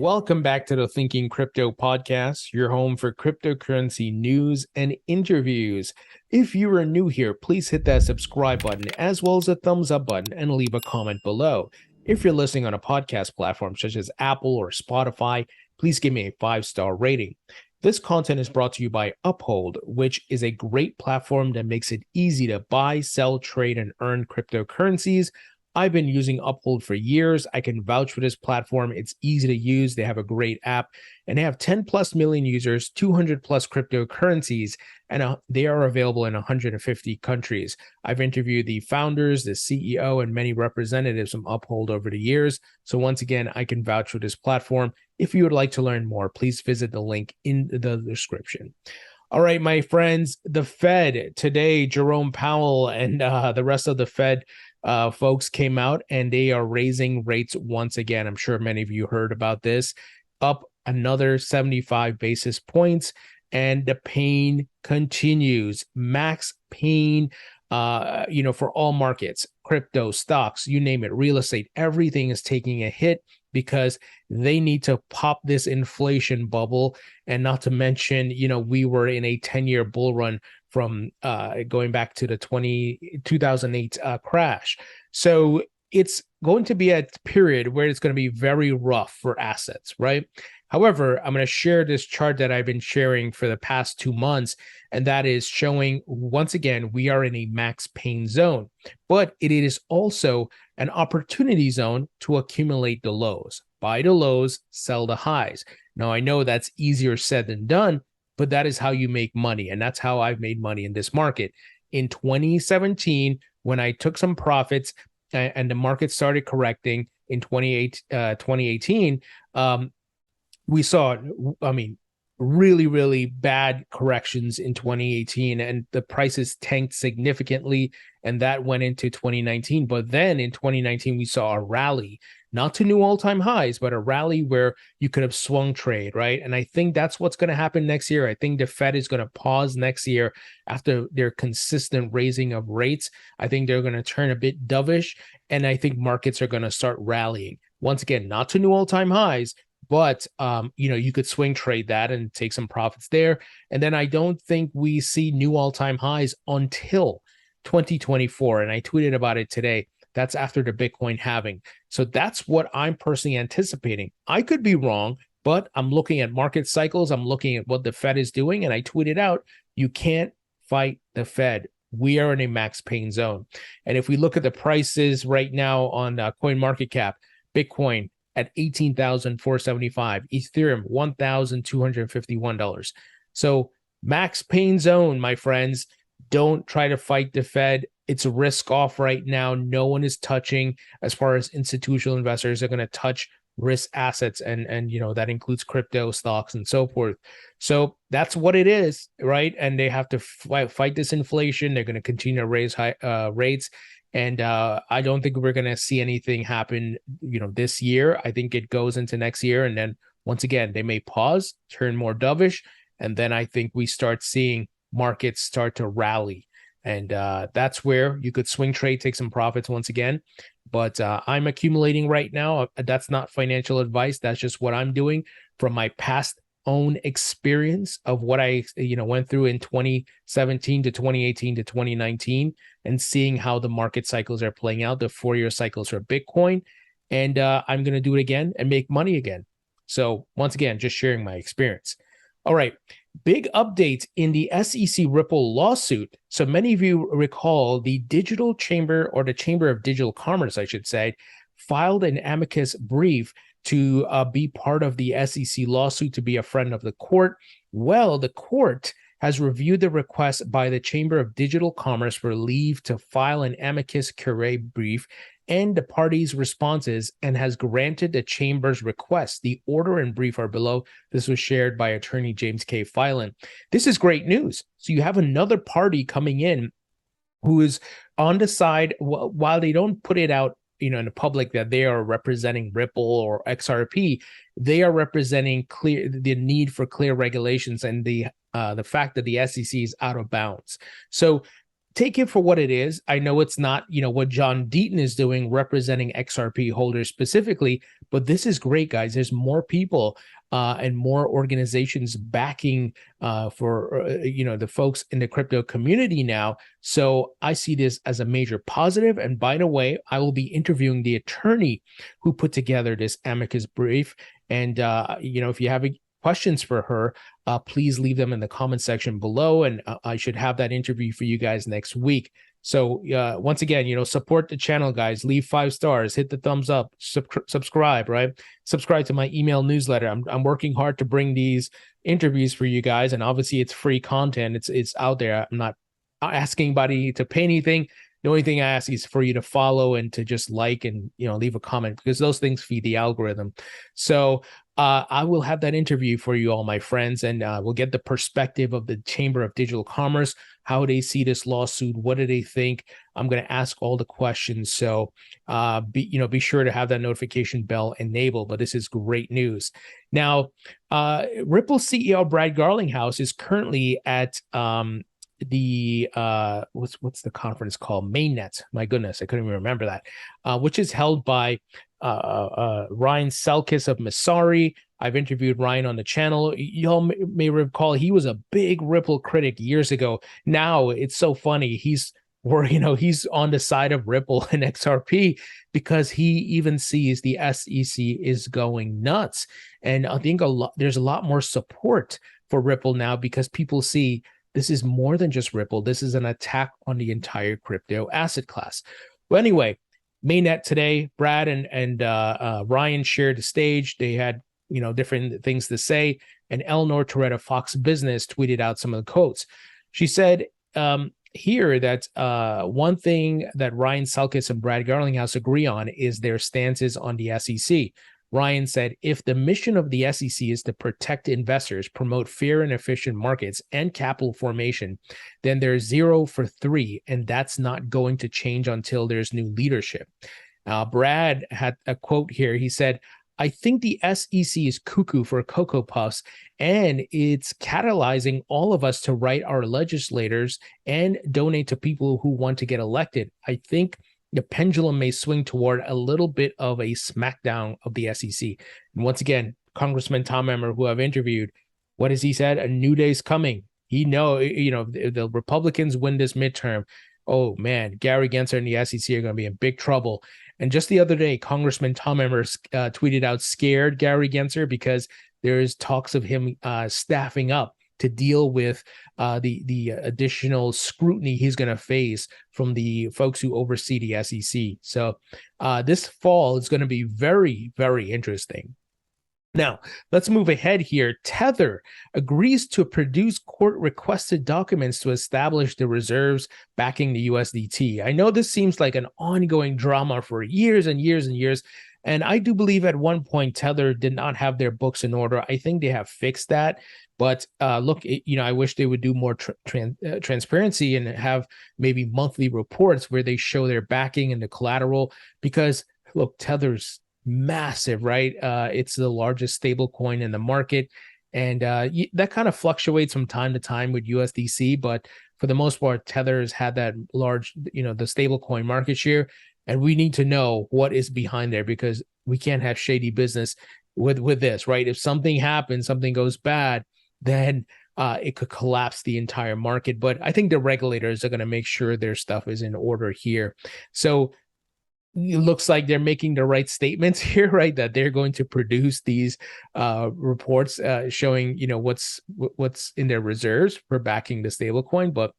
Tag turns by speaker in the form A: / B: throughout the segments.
A: Welcome back to the Thinking Crypto podcast, your home for cryptocurrency news and interviews. If you are new here, please hit that subscribe button as well as a thumbs up button and leave a comment below. If you're listening on a podcast platform such as Apple or Spotify, please give me a 5-star rating. This content is brought to you by Uphold, which is a great platform that makes it easy to buy, sell, trade, and earn cryptocurrencies. I've been using Uphold for years. I can vouch for this platform. It's easy to use. They have a great app and they have 10 plus million users, 200 plus cryptocurrencies, and they are available in 150 countries. I've interviewed the founders, the CEO, and many representatives from Uphold over the years. So once again, I can vouch for this platform. If you would like to learn more, please visit the link in the description. All right, my friends, the Fed today, Jerome Powell and the rest of the Fed folks came out and they are raising rates once again. I'm sure many of you heard about this, up another 75 basis points, and the pain continues. Max pain, for all markets, crypto, stocks, you name it, real estate, everything is taking a hit because they need to pop this inflation bubble. And not to mention, we were in a 10-year bull run from going back to the 2008 crash. So it's going to be a period where it's going to be very rough for assets, right? However, I'm going to share this chart that I've been sharing for the past 2 months, and that is showing, once again, we are in a max pain zone, but it is also an opportunity zone to accumulate the lows. Buy the lows, sell the highs. Now, I know that's easier said than done, but that is how you make money, and that's how I've made money in this market. In 2017, when I took some profits and the market started correcting in 2018, we saw, really, really bad corrections in 2018, and the prices tanked significantly, and that went into 2019. But then in 2019, we saw a rally, not to new all-time highs, but a rally where you could have swung trade, right? And I think that's what's going to happen next year. I think the Fed is going to pause next year after their consistent raising of rates. I think they're going to turn a bit dovish, and I think markets are going to start rallying. Once again, not to new all-time highs, but you could swing trade that and take some profits there. And then I don't think we see new all-time highs until 2024. And I tweeted about it today. That's after the Bitcoin halving. So that's what I'm personally anticipating. I could be wrong, but I'm looking at market cycles. I'm looking at what the Fed is doing. And I tweeted out, you can't fight the Fed. We are in a max pain zone. And if we look at the prices right now on CoinMarketCap, Bitcoin at $18,475, Ethereum $1,251. So max pain zone, my friends. Don't try to fight the Fed. It's a risk off right now. No one is touching, as far as institutional investors are going to touch risk assets, and that includes crypto, stocks, and so forth. So that's what it is, right? And they have to fight this inflation. They're going to continue to raise high rates. And I don't think we're going to see anything happen, this year. I think it goes into next year. And then once again, they may pause, turn more dovish. And then I think we start seeing markets start to rally. And that's where you could swing trade, take some profits once again. But I'm accumulating right now. That's not financial advice. That's just what I'm doing from my past own experience of what I went through in 2017 to 2018 to 2019, and seeing how the market cycles are playing out, the 4-year cycles for Bitcoin. And I'm going to do it again and make money again. So once again, just sharing my experience. All right. Big update in the SEC Ripple lawsuit. So many of you recall the Digital Chamber, or the Chamber of Digital Commerce, I should say, filed an amicus brief to be part of the SEC lawsuit, to be a friend of the court. Well, the court has reviewed the request by the Chamber of Digital Commerce for leave to file an amicus curiae brief and the parties' responses, and has granted the Chamber's request. The order and brief are below. This was shared by attorney James K. Filan. This is great news. So you have another party coming in who is on the side, while they don't put it out in the public that they are representing Ripple or XRP, they are representing the need for clear regulations and the fact that the SEC is out of bounds. So take it for what it is. I know it's not, what John Deaton is doing, representing XRP holders specifically, but this is great, guys. There's more people and more organizations backing for the folks in the crypto community now. So I see this as a major positive. And by the way, I will be interviewing the attorney who put together this amicus brief. And if you have questions for her, please leave them in the comment section below, and I should have that interview for you guys next week. So once again, support the channel, guys. Leave 5 stars, hit the thumbs up, subscribe, right? Subscribe to my email newsletter. I'm working hard to bring these interviews for you guys, and obviously it's free content. It's out there. I'm not asking anybody to pay anything. The only thing I ask is for you to follow and to just like and leave a comment, because those things feed the algorithm. So I will have that interview for you all, my friends, and we'll get the perspective of the Chamber of Digital Commerce, how they see this lawsuit, what do they think. I'm going to ask all the questions, so be sure to have that notification bell enabled. But this is great news. Now, Ripple CEO Brad Garlinghouse is currently at the what's the conference called? Mainnet. My goodness, I couldn't even remember that. Which is held by Ryan Selkis of Messari. I've interviewed Ryan on the channel. Y'all may recall he was a big Ripple critic years ago. Now it's so funny. He's on the side of Ripple and XRP because he even sees the SEC is going nuts. And I think there's a lot more support for Ripple now because people see this is more than just Ripple. This is an attack on the entire crypto asset class. Well, anyway, Mainnet today, Brad and Ryan shared the stage. They had different things to say, and Eleanor Toretta Fox Business tweeted out some of the quotes. She said here that one thing that Ryan Selkis and Brad Garlinghouse agree on is their stances on the SEC. Ryan said, if the mission of the SEC is to protect investors, promote fair and efficient markets and capital formation, then there's 0 for 3, and that's not going to change until there's new leadership. Brad had a quote here. He said, I think the SEC is cuckoo for Cocoa Puffs, and it's catalyzing all of us to write our legislators and donate to people who want to get elected. I think the pendulum may swing toward a little bit of a smackdown of the SEC. And once again, Congressman Tom Emmer, who I've interviewed, what has he said? A new day's coming. He if the Republicans win this midterm, oh man, Gary Gensler and the SEC are going to be in big trouble. And just the other day, Congressman Tom Emmer tweeted out scared Gary Gensler because there's talks of him staffing up to deal with the additional scrutiny he's going to face from the folks who oversee the SEC. So this fall is going to be very, very interesting. Now, let's move ahead here. Tether agrees to produce court-requested documents to establish the reserves backing the USDT. I know this seems like an ongoing drama for years and years and years, and I do believe at one point Tether did not have their books in order. I think they have fixed that. But look, I wish they would do more transparency and have maybe monthly reports where they show their backing and the collateral. Because look, Tether's massive, right? It's the largest stable coin in the market, and that kind of fluctuates from time to time with USDC. But for the most part, Tether has had that large, the stable coin market share, and we need to know what is behind there because we can't have shady business with this, right? If something happens, something goes bad, then it could collapse the entire market. But I think the regulators are going to make sure their stuff is in order here. So it looks like they're making the right statements here, right? That they're going to produce these reports showing, what's in their reserves for backing the stablecoin. But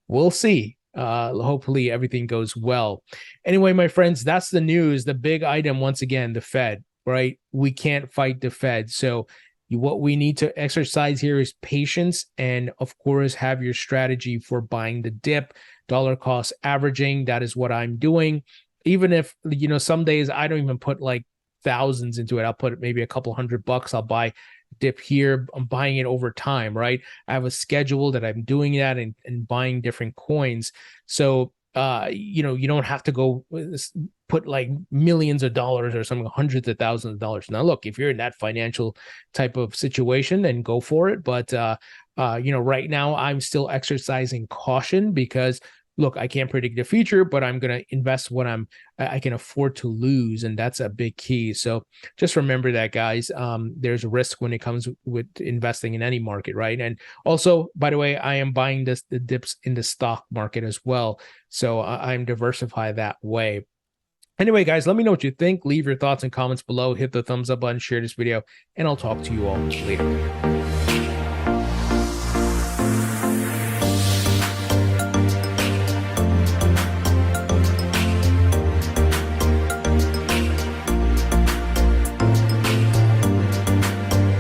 A: we'll see. Hopefully everything goes well. Anyway, my friends, that's the news. The big item, once again, the Fed, right? We can't fight the Fed. So what we need to exercise here is patience and, of course, have your strategy for buying the dip, dollar cost averaging. That is what I'm doing. Even if, some days I don't even put like thousands into it. I'll put maybe a couple $100. I'll buy dip here. I'm buying it over time, right? I have a schedule that I'm doing that and buying different coins. So, you don't have to go put like millions of dollars or something, hundreds of thousands of dollars. Now, look, if you're in that financial type of situation, then go for it. But, right now I'm still exercising caution because look, I can't predict the future, but I'm going to invest what I can afford to lose. And that's a big key. So just remember that, guys. There's a risk when it comes with investing in any market, right? And also, by the way, I am buying the dips in the stock market as well. So I'm diversified that way. Anyway, guys, let me know what you think. Leave your thoughts and comments below. Hit the thumbs up button, share this video, and I'll talk to you all later.